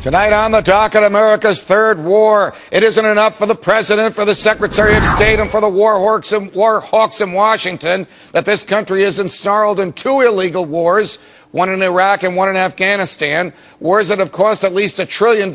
Tonight on the docket, America's third war. It isn't enough for the president, for the secretary of state, and for the war hawks in Washington that this country is ensnarled in two illegal wars, one in Iraq and one in Afghanistan, wars that have cost at least $1 trillion,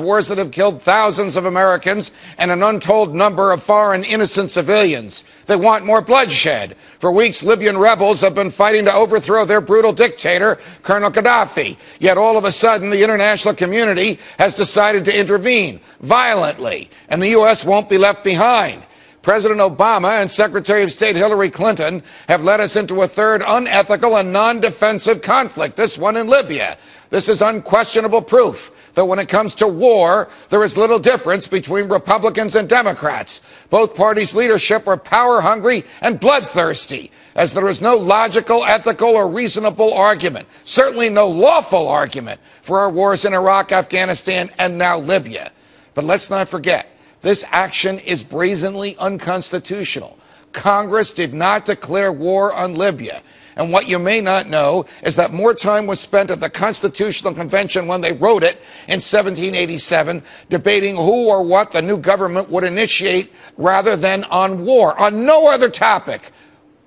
wars that have killed thousands of Americans and an untold number of foreign innocent civilians. They want more bloodshed. For weeks, Libyan rebels have been fighting to overthrow their brutal dictator, Colonel Gaddafi. Yet all of a sudden, the international community has decided to intervene violently, and the U.S. won't be left behind. President Obama and Secretary of State Hillary Clinton have led us into a third unethical and non-defensive conflict, this one in Libya. This is unquestionable proof that when it comes to war, there is little difference between Republicans and Democrats. Both parties' leadership are power-hungry and bloodthirsty, as there is no logical, ethical, or reasonable argument, certainly no lawful argument, for our wars in Iraq, Afghanistan, and now Libya. But let's not forget, this action is brazenly unconstitutional. Congress did not declare war on Libya. And what you may not know is that more time was spent at the Constitutional Convention when they wrote it in 1787, debating who or what the new government would initiate rather than on war. On no other topic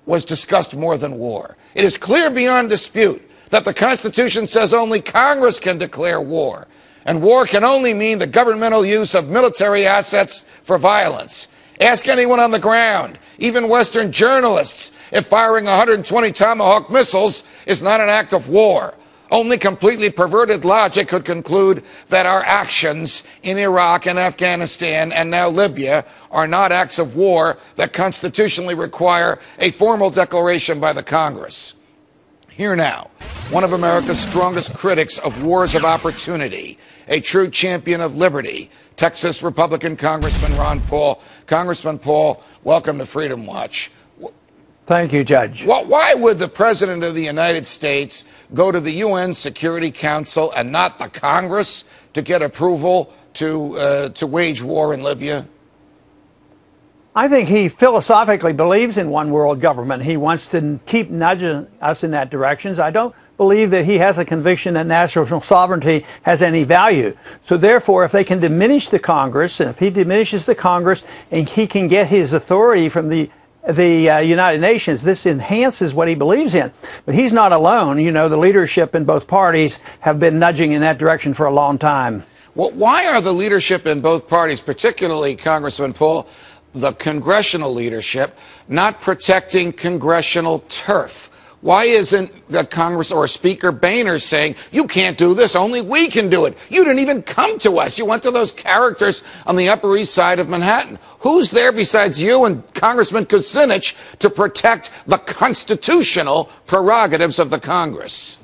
was discussed more than war. It is clear beyond dispute that the Constitution says only Congress can declare war. And war can only mean the governmental use of military assets for violence. Ask anyone on the ground, even Western journalists, if firing 120 Tomahawk missiles is not an act of war. Only completely perverted logic could conclude that our actions in Iraq and Afghanistan and now Libya are not acts of war that constitutionally require a formal declaration by the Congress. Here now, one of America's strongest critics of wars of opportunity, a true champion of liberty, Texas Republican Congressman Ron Paul. Congressman Paul, welcome to Freedom Watch. Thank you, Judge. Why would the President of the United States go to the UN Security Council and not the Congress to get approval to wage war in Libya? I think he philosophically believes in one world government. He wants to keep nudging us in that direction. I don't believe that he has a conviction that national sovereignty has any value. So therefore, if they can diminish the Congress, and if he diminishes the Congress and he can get his authority from the United Nations, this enhances what he believes in. But he's not alone. You know, the leadership in both parties have been nudging in that direction for a long time. Well, why are the leadership in both parties, particularly Congressman Paul, the congressional leadership, not protecting congressional turf? Why isn't Congress or Speaker Boehner saying, you can't do this, only we can do it? You didn't even come to us. You went to those characters on the Upper East Side of Manhattan. Who's there besides you and Congressman Kucinich to protect the constitutional prerogatives of the Congress?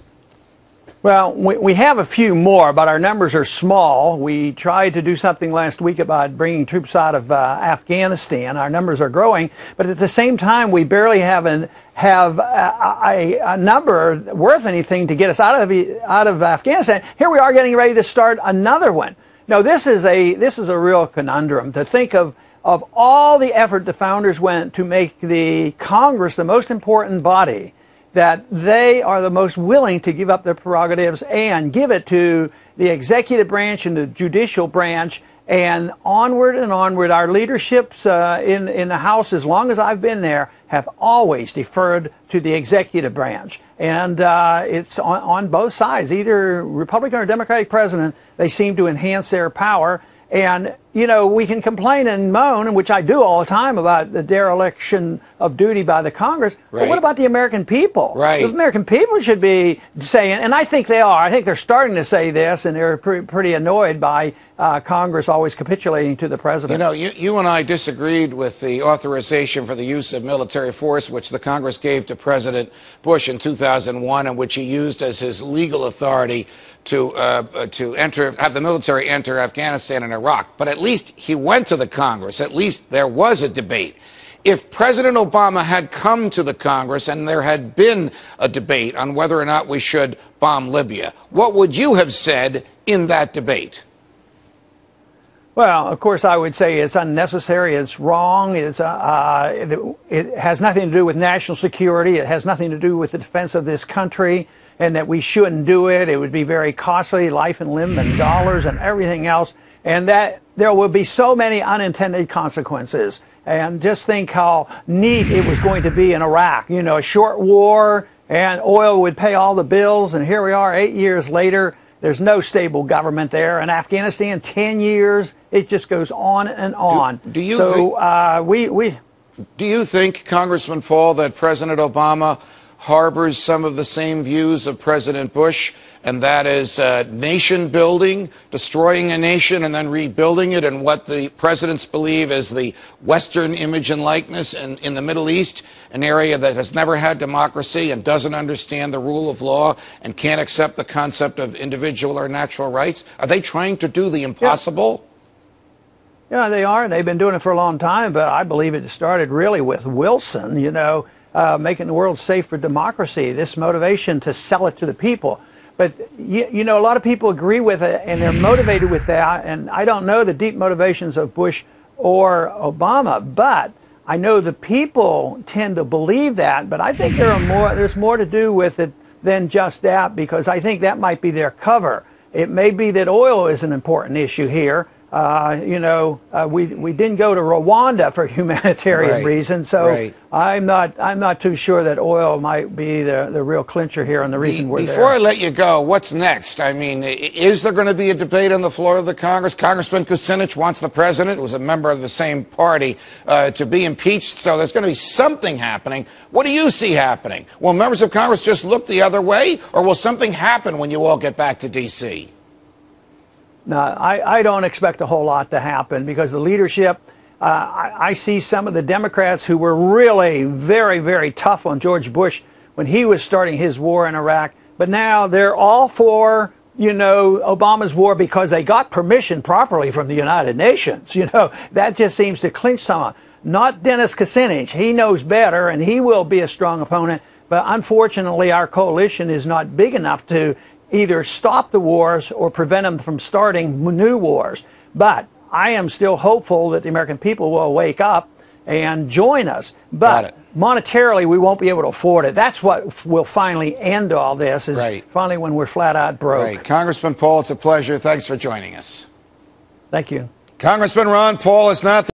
Well, we have a few more, but our numbers are small. We tried to do something last week about bringing troops out of Afghanistan. Our numbers are growing, but at the same time, we barely have a number worth anything to get us out of Afghanistan. Here we are getting ready to start another one. No, this is a real conundrum to think of all the effort the founders went to make the Congress the most important body, that they are the most willing to give up their prerogatives and give it to the executive branch and the judicial branch, and onward and onward. Our leaderships in the House, as long as I've been there, have always deferred to the executive branch. And it's on both sides, either Republican or Democratic president, they seem to enhance their power. And, you know, we can complain and moan, which I do all the time, about the dereliction of duty by the Congress. Right. But what about the American people? Right. The American people should be saying, and I think they are. I think they're starting to say this, and they're pretty annoyed by Congress always capitulating to the president. You know, you and I disagreed with the authorization for the use of military force, which the Congress gave to President Bush in 2001, and which he used as his legal authority to have the military enter Afghanistan and Iraq. But at least he went to the Congress. At least there was a debate. If President Obama had come to the Congress and there had been a debate on whether or not we should bomb Libya, what would you have said in that debate? Well, of course, I would say it's unnecessary, it's wrong, it has nothing to do with national security, it has nothing to do with the defense of this country. and that we shouldn't do it. It would be very costly, life and limb and dollars and everything else, and that there will be so many unintended consequences. And just think how neat it was going to be in Iraq. You know, a short war and oil would pay all the bills, and here we are 8 years later. There's no stable government there. In Afghanistan, 10 years, it just goes on and on. Do you think, Congressman Paul, that President Obama harbors some of the same views of President Bush, and that is nation building, destroying a nation and then rebuilding it, and what the presidents believe is the Western image and likeness in the Middle East, an area that has never had democracy and doesn't understand the rule of law and can't accept the concept of individual or natural rights? Are they trying to do the impossible? Yeah, they are, and they've been doing it for a long time, but I believe it started really with Wilson, you know, making the world safe for democracy, this motivation to sell it to the people. But, you know, a lot of people agree with it, and they're motivated with that, and I don't know the deep motivations of Bush or Obama, but I know the people tend to believe that, but I think there's more to do with it than just that, because I think that might be their cover. It may be that oil is an important issue here. You know, we didn't go to Rwanda for humanitarian reasons, so I'm not too sure that oil might be the real clincher here and the reason we're there. Before I let you go, what's next? I mean, is there going to be a debate on the floor of the Congress? Congressman Kucinich wants the president, who was a member of the same party, to be impeached, so there's going to be something happening. What do you see happening? Will members of Congress just look the other way, or will something happen when you all get back to D.C.? No, I don't expect a whole lot to happen, because the leadership, I see some of the Democrats who were really very, very tough on George Bush when he was starting his war in Iraq, but now they're all for, you know, Obama's war because they got permission properly from the United Nations. You know, that just seems to clinch some. Not Dennis Kucinich. He knows better, and he will be a strong opponent, but unfortunately our coalition is not big enough to either stop the wars or prevent them from starting new wars. But I am still hopeful that the American people will wake up and join us. But monetarily, we won't be able to afford it. That's what will finally end all this, is finally when we're flat out broke. Congressman Paul, it's a pleasure. Thanks for joining us. Thank you. Congressman Ron Paul is not